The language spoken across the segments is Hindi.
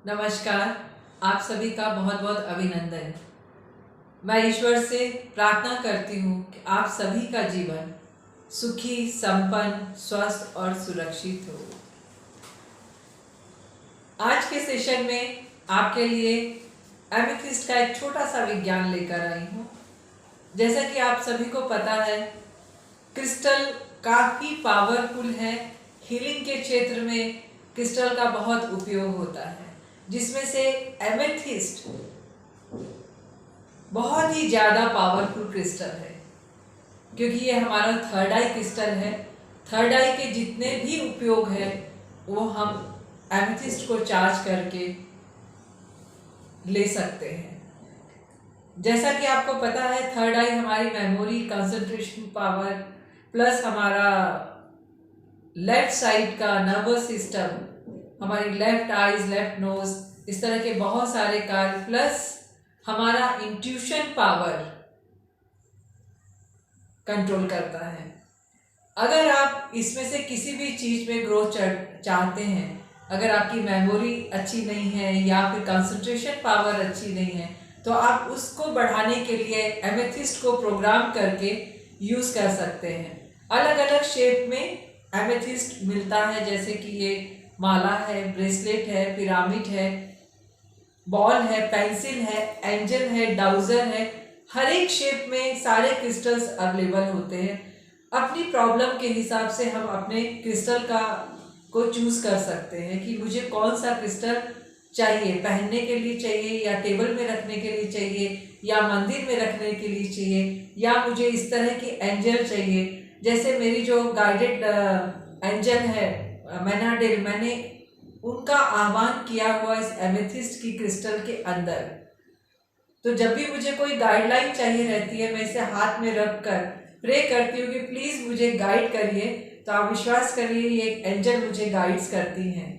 नमस्कार। आप सभी का बहुत बहुत अभिनंदन। मैं ईश्वर से प्रार्थना करती हूँ कि आप सभी का जीवन सुखी, संपन्न, स्वस्थ और सुरक्षित हो। आज के सेशन में आपके लिए एमेथिस्ट का एक छोटा सा विज्ञान लेकर आई हूँ। जैसा कि आप सभी को पता है, क्रिस्टल काफ़ी पावरफुल है। हीलिंग के क्षेत्र में क्रिस्टल का बहुत उपयोग होता है, जिसमें से एमेथिस्ट बहुत ही ज़्यादा पावरफुल क्रिस्टल है, क्योंकि ये हमारा थर्ड आई क्रिस्टल है। थर्ड आई के जितने भी उपयोग है वो हम एमेथिस्ट को चार्ज करके ले सकते हैं। जैसा कि आपको पता है, थर्ड आई हमारी मेमोरी, कंसंट्रेशन पावर, प्लस हमारा लेफ्ट साइड का नर्वस सिस्टम, हमारी लेफ्ट आईज, लेफ्ट नोज, इस तरह के बहुत सारे कार्य, प्लस हमारा इंट्यूशन पावर कंट्रोल करता है। अगर आप इसमें से किसी भी चीज़ में ग्रोथ चाहते हैं, अगर आपकी मेमोरी अच्छी नहीं है या फिर कंसंट्रेशन पावर अच्छी नहीं है, तो आप उसको बढ़ाने के लिए एमेथिस्ट को प्रोग्राम करके यूज़ कर सकते हैं। अलग अलग शेप में एमेथिस्ट मिलता है, जैसे कि ये माला है, ब्रेसलेट है, पिरामिड है, बॉल है, पेंसिल है, एंजल है, डाउजर है। हर एक शेप में सारे क्रिस्टल्स अवेलेबल होते हैं। अपनी प्रॉब्लम के हिसाब से हम अपने क्रिस्टल को चूज़ कर सकते हैं कि मुझे कौन सा क्रिस्टल चाहिए, पहनने के लिए चाहिए या टेबल में रखने के लिए चाहिए या मंदिर में रखने के लिए चाहिए, या मुझे इस तरह की एंजल चाहिए। जैसे मेरी जो गाइडेड एंजल है मेनाडेल, मैंने उनका आह्वान किया हुआ इस एमेथिस्ट की क्रिस्टल के अंदर। तो जब भी मुझे कोई गाइडलाइन चाहिए रहती है, मैं इसे हाथ में रख कर प्रे करती हूँ कि प्लीज़ मुझे गाइड करिए। तो आप विश्वास करिए, ये एक एंजल मुझे गाइड्स करती हैं।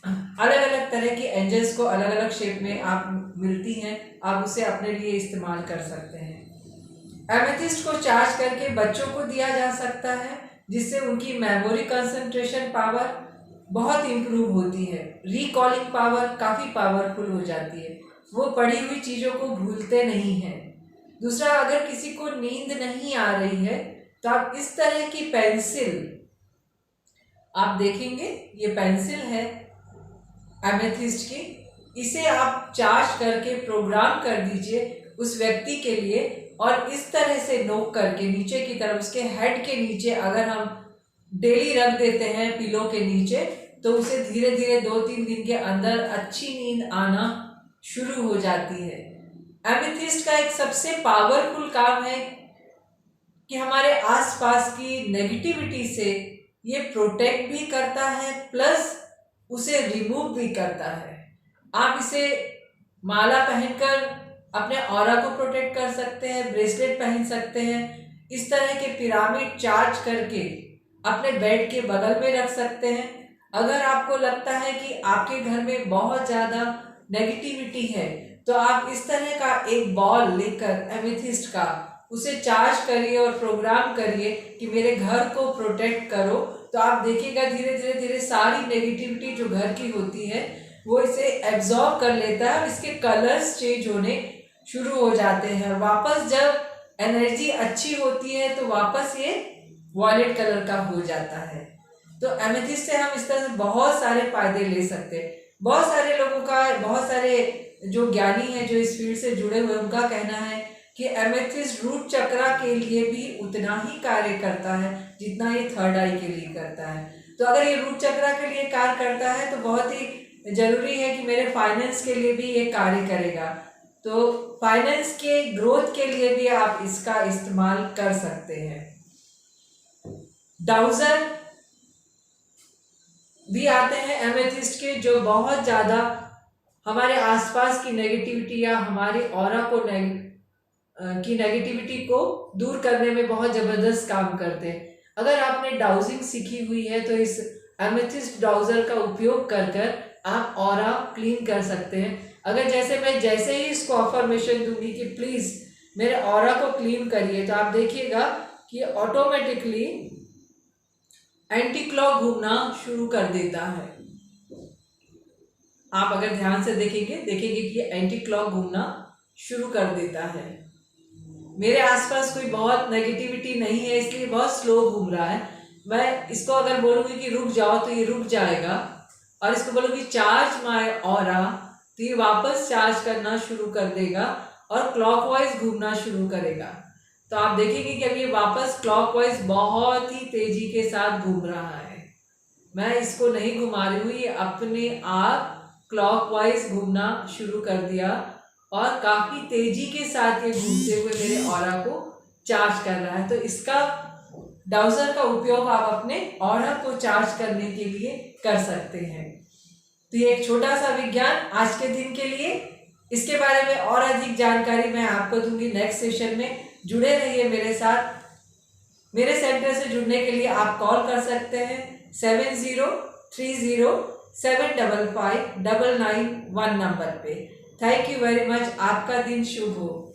अलग अलग तरह की एंजल्स को अलग अलग शेप में आप मिलती हैं, आप उसे अपने लिए इस्तेमाल कर सकते हैं। एमेथिस्ट को चार्ज करके बच्चों को दिया जा सकता है, जिससे उनकी मेमोरी, कंसंट्रेशन पावर बहुत इम्प्रूव होती है। रिकॉलिंग पावर काफ़ी पावरफुल हो जाती है, वो पढ़ी हुई चीज़ों को भूलते नहीं हैं। दूसरा, अगर किसी को नींद नहीं आ रही है तो आप इस तरह की पेंसिल, आप देखेंगे ये पेंसिल है एमेथिस्ट की, इसे आप चार्ज करके प्रोग्राम कर दीजिए उस व्यक्ति के लिए, और इस तरह से नोक करके नीचे की तरफ उसके हेड के नीचे अगर हम डेली रख देते हैं पिलो के नीचे, तो उसे धीरे धीरे 2-3 दिन के अंदर अच्छी नींद आना शुरू हो जाती है। एमेथिस्ट का एक सबसे पावरफुल काम है कि हमारे आसपास की नेगेटिविटी से ये प्रोटेक्ट भी करता है, प्लस उसे रिमूव भी करता है। आप इसे माला पहनकर अपने ऑरा को प्रोटेक्ट कर सकते हैं, ब्रेसलेट पहन सकते हैं, इस तरह के पिरामिड चार्ज करके अपने बेड के बगल में रख सकते हैं। अगर आपको लगता है कि आपके घर में बहुत ज़्यादा नेगेटिविटी है, तो आप इस तरह का एक बॉल लेकर एमेथिस्ट का उसे चार्ज करिए और प्रोग्राम करिए कि मेरे घर को प्रोटेक्ट करो। तो आप देखिएगा धीरे धीरे धीरे सारी नेगेटिविटी जो घर की होती है वो इसे एब्जॉर्ब कर लेता है और इसके कलर्स चेंज होने शुरू हो जाते हैं, और वापस जब एनर्जी अच्छी होती है तो वापस ये वॉयलेट कलर का हो जाता है। तो एमेथिस्ट से हम इस तरह से बहुत सारे फायदे ले सकते हैं। बहुत सारे लोगों का, बहुत सारे जो ज्ञानी हैं जो इस फील्ड से जुड़े हुए, उनका कहना है कि एमेथिस्ट रूट चक्रा के लिए भी उतना ही कार्य करता है जितना ये थर्ड आई के लिए करता है। तो अगर ये रूट चक्रा के लिए कार्य करता है तो बहुत ही जरूरी है कि मेरे फाइनेंस के लिए भी ये कार्य करेगा। तो फाइनेंस के ग्रोथ के लिए भी आप इसका इस्तेमाल कर सकते हैं। डाउजर भी आते हैं एमेथिस्ट के, जो बहुत ज़्यादा हमारे आसपास की नेगेटिविटी या हमारे ऑरा को नेगेटिविटी को दूर करने में बहुत ज़बरदस्त काम करते हैं। अगर आपने डाउजिंग सीखी हुई है तो इस एमेथिस्ट डाउजर का उपयोग कर आप ऑरा क्लीन कर सकते हैं। अगर जैसे ही इसको अफर्मेशन दूंगी कि प्लीज़ मेरे ऑरा को क्लीन करिए, तो आप देखिएगा कि ऑटोमेटिकली एंटी क्लॉक घूमना शुरू कर देता है। आप अगर ध्यान से देखेंगे कि एंटी क्लॉक घूमना शुरू कर देता है। मेरे आसपास कोई बहुत नेगेटिविटी नहीं है, इसलिए बहुत स्लो घूम रहा है। मैं इसको अगर बोलूँगी कि रुक जाओ तो ये रुक जाएगा, और इसको बोलूँगी चार्ज माय ऑरा तो ये वापस चार्ज करना शुरू कर देगा और क्लॉकवाइज घूमना शुरू करेगा। तो आप देखेंगे कि अब ये वापस क्लॉकवाइज बहुत ही तेजी के साथ घूम रहा है। मैं इसको नहीं घुमा रही हूँ, ये अपने आप क्लॉकवाइज घूमना शुरू कर दिया और काफ़ी तेजी के साथ ये घूमते हुए मेरे ऑरा को चार्ज कर रहा है। तो इसका डाउजर का उपयोग आप अपने ऑरा को चार्ज करने के लिए कर सकते हैं। तो ये एक छोटा सा विज्ञान आज के दिन के लिए। इसके बारे में और अधिक जानकारी मैं आपको दूंगी नेक्स्ट सेशन में। जुड़े रहिए मेरे साथ। मेरे सेंटर से जुड़ने के लिए आप कॉल कर सकते हैं 7030755991 नंबर पे। Thank you very much. आपका दिन शुभ हो।